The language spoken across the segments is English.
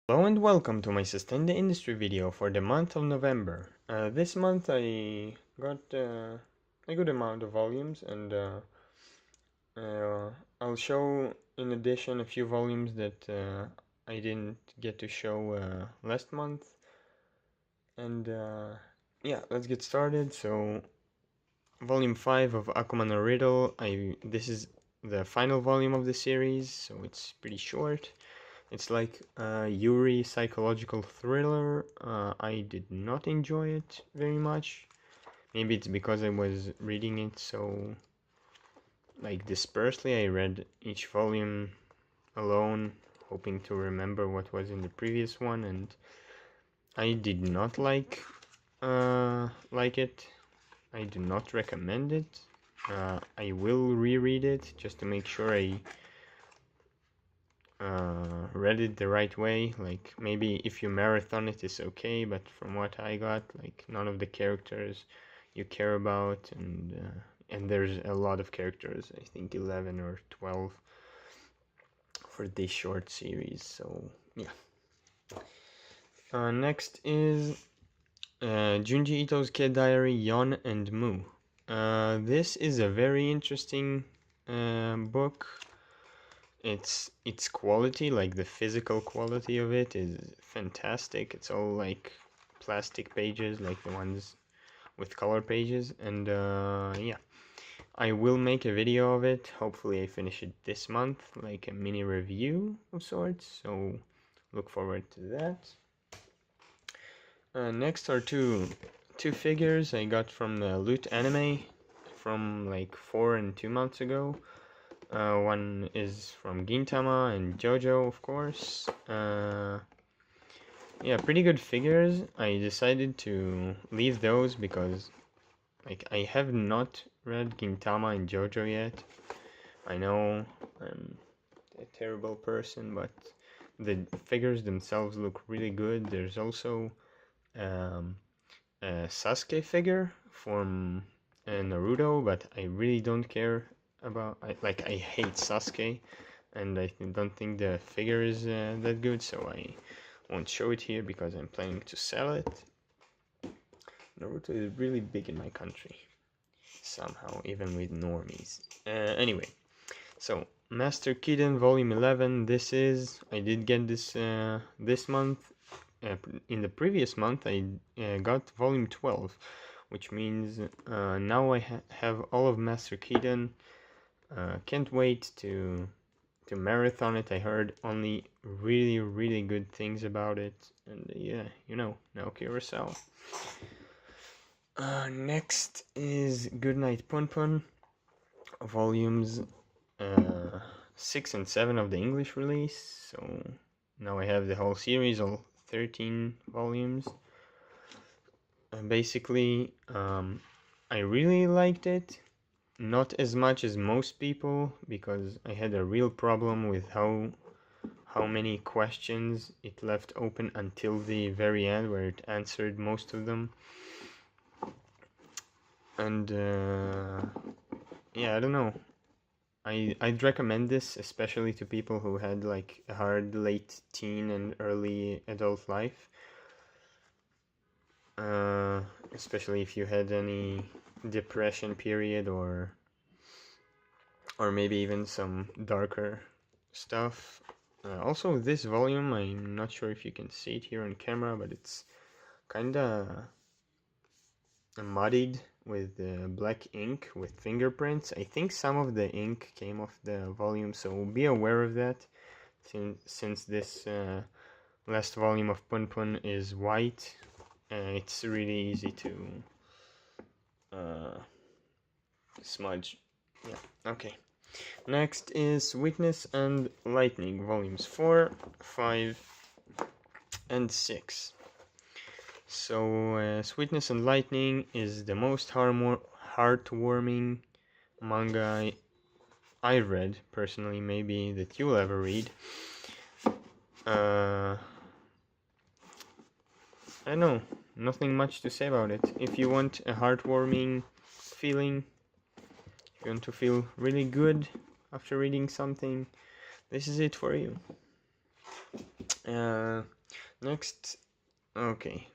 Hello and welcome to my Sustain the Industry video for the month of November. This month I got a good amount of volumes and I'll show in addition a few volumes that I didn't get to show last month. And yeah, let's get started. So volume 5 of Akuma no Riddle, this is the final volume of the series, so it's pretty short. It's like a Yuri psychological thriller. I did not enjoy it very much. Maybe it's because I was reading it so like dispersely. I read each volume alone, hoping to remember what was in the previous one, and I did not like it. I do not recommend it. I will reread it just to make sure I read it the right way. Like maybe if you marathon it is okay, but from what I got, like none of the characters you care about, and there's a lot of characters, I think 11 or 12 for this short series. So yeah. Next is Junji Ito's Kid Diary, Yon Mu. This is a very interesting book. Its quality, like the physical quality of it, is fantastic. It's all like plastic pages, like the ones with color pages, and yeah, I will make a video of it. Hopefully I finish it this month, like a mini review of sorts, so look forward to that. Next are two figures I got from the Loot Anime from like 4 and 2 months ago. One is from Gintama and JoJo, of course. Yeah, pretty good figures. I decided to leave those because like I have not read Gintama and JoJo yet. I know I'm a terrible person, but the figures themselves look really good. There's also a Sasuke figure from Naruto, but I really don't care about. I hate Sasuke, and I don't think the figure is that good, so I won't show it here because I'm planning to sell it. Naruto is really big in my country somehow, even with normies. Anyway, so Master Keaton Volume 11. I did get this this month. In the previous month I got Volume 12, which means now I have all of Master Keaton. Can't wait to marathon it. I heard only really good things about it, and yeah, you know, Naoki Urasawa. Next is Goodnight Punpun, volumes 6 and 7 of the English release. So now I have the whole series, all 13 volumes. Basically, I really liked it. Not as much as most people, because I had a real problem with how many questions it left open until the very end, where it answered most of them. And yeah, I don't know. I'd recommend this especially to people who had like a hard late teen and early adult life. Especially if you had any depression period or maybe even some darker stuff. Also, this volume, I'm not sure if you can see it here on camera, but it's kinda muddied with black ink with fingerprints. I think some of the ink came off the volume, so be aware of that, since this last volume of Punpun is white. It's really easy to smudge. Yeah, okay. Next is Witness and Lightning, volumes 4, 5, and 6. So, Sweetness and Lightning is the most heartwarming manga I read, personally, maybe that you'll ever read. I don't know, nothing much to say about it. If you want a heartwarming feeling, if you want to feel really good after reading something, this is it for you. Next, okay.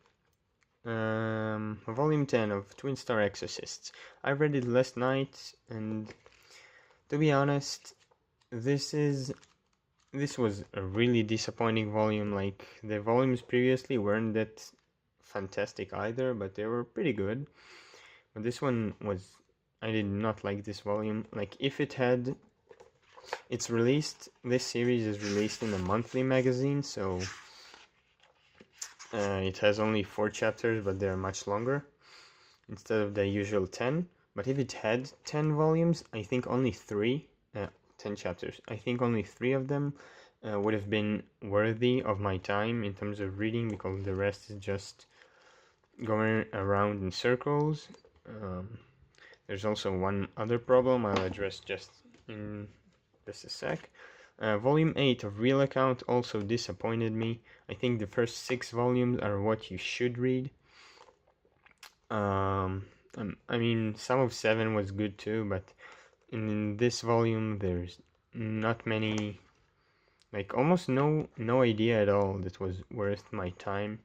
Volume 10 of Twin Star Exorcists. I read it last night, and to be honest, this was a really disappointing volume. Like, the volumes previously weren't that fantastic either, but they were pretty good. But this one was, I did not like this volume. Like, if it had, it's released, this series is released in a monthly magazine, so it has only 4 chapters, but they're much longer instead of the usual 10. But if it had 10 volumes, I think only 10 chapters, I think only 3 of them would have been worthy of my time in terms of reading, because the rest is just going around in circles. There's also one other problem I'll address just in just a sec. Volume 8 of Real Account also disappointed me. I think the first 6 volumes are what you should read. I mean, some of 7 was good too, but in this volume there's not many, like almost no idea at all that was worth my time.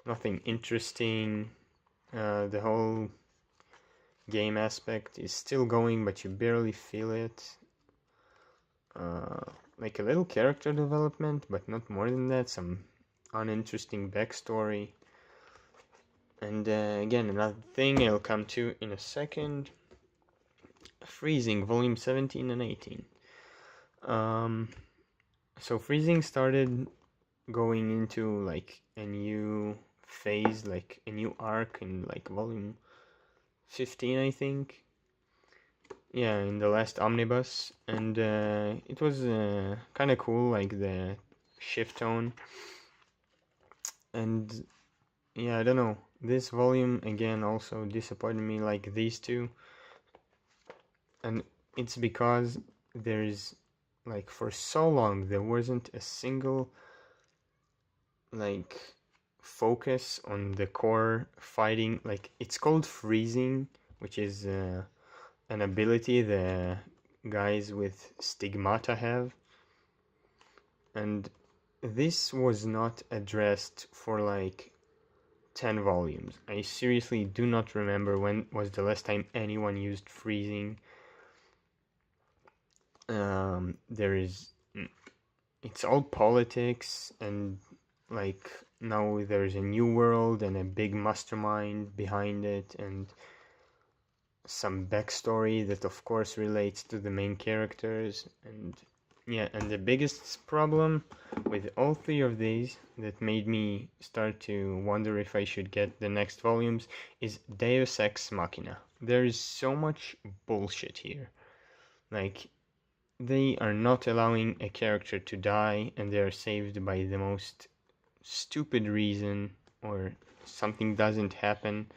Nothing interesting. The whole game aspect is still going, but you barely feel it. Like a little character development, but not more than that. Some uninteresting backstory. And again, another thing I'll come to in a second. Freezing, volume 17 and 18. So Freezing started going into like a new phase, like a new arc in like volume 15, I think. Yeah, in the last omnibus, and it was kind of cool, like the shift tone. And yeah, I don't know, this volume again also disappointed me, like these two. And it's because there's, like, for so long there wasn't a single like focus on the core fighting. Like, it's called freezing, which is an ability the guys with stigmata have, and this was not addressed for like 10 volumes. I seriously do not remember when was the last time anyone used freezing. It's all politics, and like now there's a new world and a big mastermind behind it, and some backstory that of course relates to the main characters. And yeah, and the biggest problem with all 3 of these that made me start to wonder if I should get the next volumes is Deus Ex Machina. There is so much bullshit here. Like, they are not allowing a character to die, and they are saved by the most stupid reason, or something doesn't happen.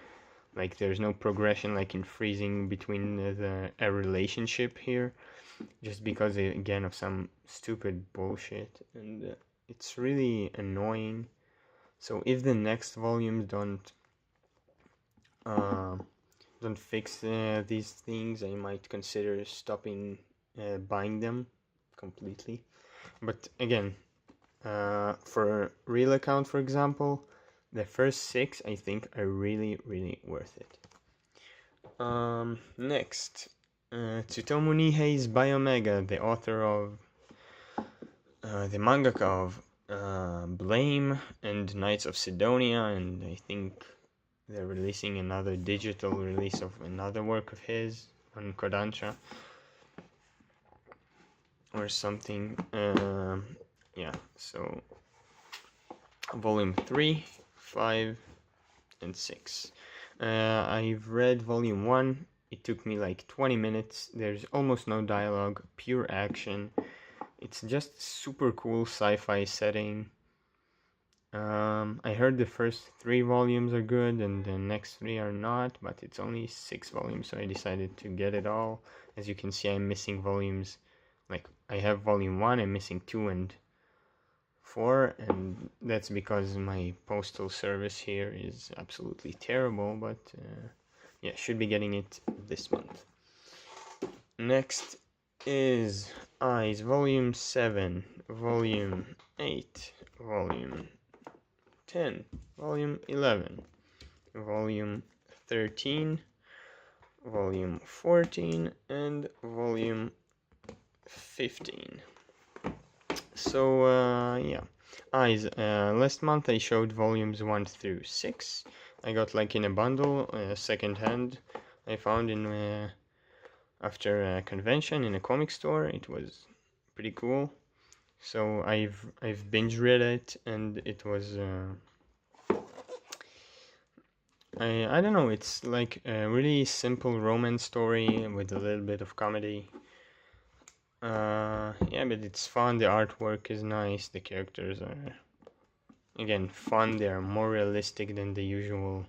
Like, there's no progression like in Freezing between a relationship here, just because again of some stupid bullshit, and it's really annoying. So if the next volumes don't fix these things, I might consider stopping buying them completely. But again, for Real Account, for example, the first 6 I think are really worth it. Next, Tsutomu Nihei's Biomega, the author of the mangaka of Blame and Knights of Sidonia, and I think they're releasing another digital release of another work of his on Kodansha or something. Yeah, so volume 3, 5, and 6. I've read volume 1. It took me like 20 minutes. There's almost no dialogue, pure action. It's just super cool sci-fi setting. I heard the first 3 volumes are good and the next 3 are not, but it's only 6 volumes, so I decided to get it all. As you can see, I'm missing volumes. Like, I have volume 1, I'm missing 2 and 4, and that's because my postal service here is absolutely terrible, but yeah, should be getting it this month. Next is Eyes, volume 7, volume 8 volume 10, volume 11, volume 13, volume 14, and volume 15. So yeah, last month I showed volumes 1 through 6. I got like in a bundle, second hand. I found in after a convention in a comic store. It was pretty cool. So I've binge read it, and it was I don't know. It's like a really simple romance story with a little bit of comedy. Yeah, but it's fun. The artwork is nice. The characters are again fun. They are more realistic than the usual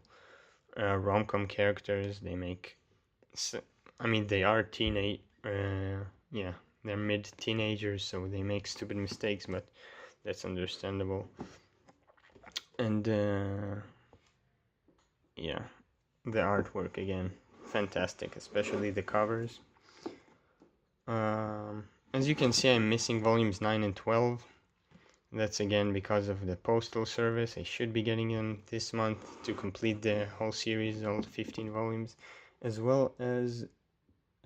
rom-com characters they make. I mean, they are teenage. Yeah, they're mid-teenagers, so they make stupid mistakes, but that's understandable. And yeah, the artwork again, fantastic, especially the covers. As you can see, I'm missing volumes 9 and 12. That's again because of the postal service. I should be getting them this month to complete the whole series, all 15 volumes, as well as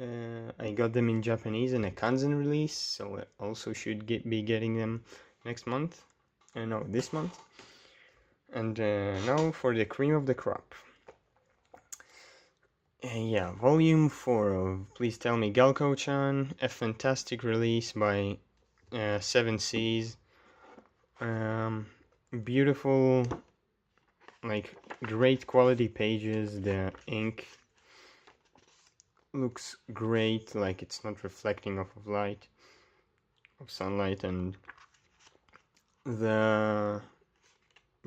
I got them in Japanese in a Kanzen release, so I also should be getting them next month. No, this month. And now for the cream of the crop. Yeah, volume 4 of Please Tell Me Galko-Chan, a fantastic release by 7 Seas. Beautiful, like great quality pages. The ink looks great, like it's not reflecting off of sunlight, and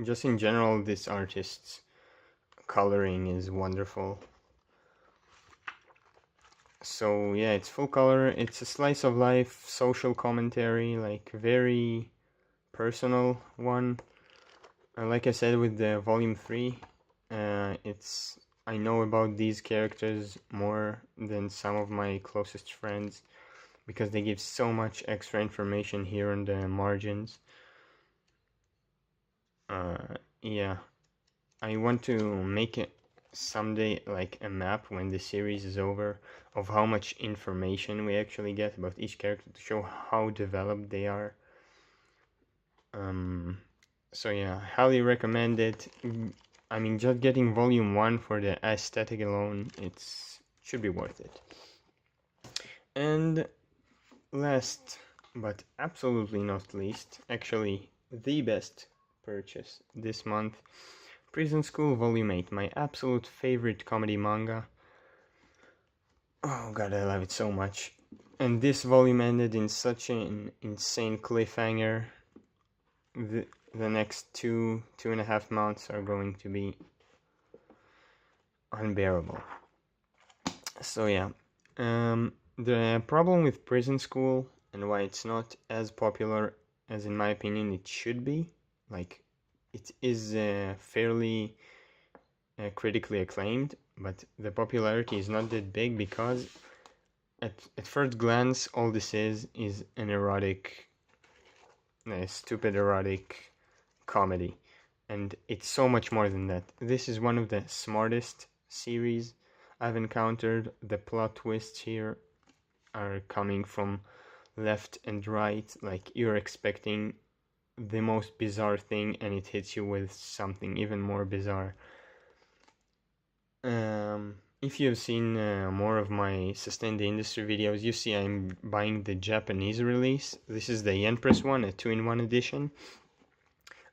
just in general, this artist's coloring is wonderful. So yeah, it's full color. It's a slice of life social commentary, like very personal one. Like I said with the volume 3, I know about these characters more than some of my closest friends because they give so much extra information here on the margins. Yeah, I want to make it someday like a map when the series is over of how much information we actually get about each character to show how developed they are. So yeah, highly recommend it. I mean, just getting volume 1 for the aesthetic alone, should be worth it. And last but absolutely not least, actually the best purchase this month, Prison School Volume 8, my absolute favorite comedy manga. Oh god, I love it so much. And this volume ended in such an insane cliffhanger. The next 2.5 months are going to be unbearable. So yeah, the problem with Prison School and why it's not as popular as in my opinion it should be, like it is fairly critically acclaimed, but the popularity is not that big because at first glance all this is an erotic, stupid erotic comedy, and it's so much more than that. This is one of the smartest series I've encountered. The plot twists here are coming from left and right, like you're expecting the most bizarre thing and it hits you with something even more bizarre. If you've seen more of my Sustain the Industry videos, you see I'm buying the Japanese release. This is the Yen Press one, a 2-in-1 edition.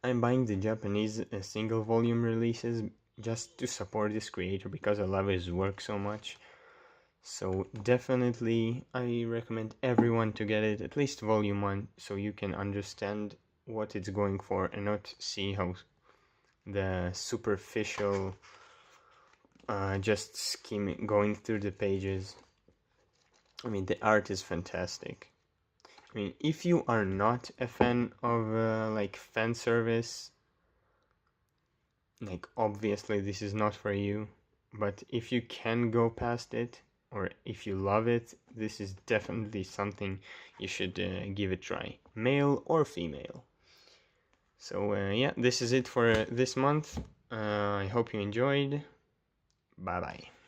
I'm buying the Japanese single volume releases just to support this creator because I love his work so much. So definitely I recommend everyone to get it, at least volume 1, so you can understand what it's going for and not see how the superficial just skimming, going through the pages. I mean, the art is fantastic. I mean, if you are not a fan of like fan service, like obviously this is not for you, but if you can go past it, or if you love it, this is definitely something you should give a try, male or female. So yeah, this is it for this month. I hope you enjoyed. Bye bye.